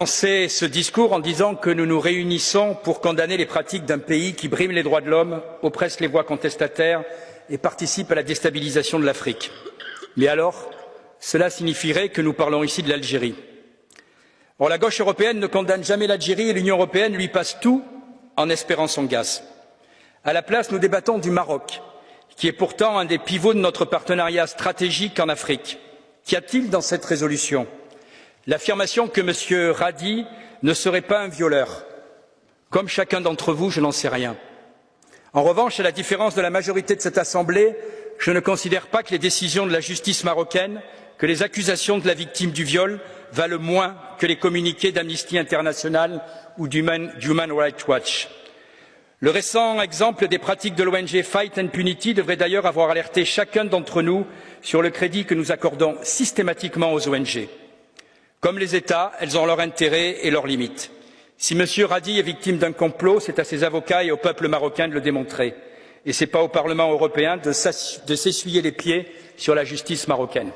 Commencer ce discours en disant que nous nous réunissons pour condamner les pratiques d'un pays qui brime les droits de l'homme, oppresse les voix contestataires et participe à la déstabilisation de l'Afrique. Mais alors, cela signifierait que nous parlons ici de l'Algérie. Or, la gauche européenne ne condamne jamais l'Algérie et l'Union européenne lui passe tout en espérant son gaz. À la place, nous débattons du Maroc, qui est pourtant un des pivots de notre partenariat stratégique en Afrique. Qu'y a-t-il dans cette résolution? L'affirmation que M. Radi ne serait pas un violeur. Comme chacun d'entre vous, je n'en sais rien. En revanche, à la différence de la majorité de cette Assemblée, je ne considère pas que les décisions de la justice marocaine, que les accusations de la victime du viol valent moins que les communiqués d'Amnesty International ou d'Human Rights Watch. Le récent exemple des pratiques de l'ONG Fight Impunity devrait d'ailleurs avoir alerté chacun d'entre nous sur le crédit que nous accordons systématiquement aux ONG. Comme les États, elles ont leurs intérêts et leurs limites. Si M. Radi est victime d'un complot, c'est à ses avocats et au peuple marocain de le démontrer. Et ce n'est pas au Parlement européen de s'essuyer les pieds sur la justice marocaine.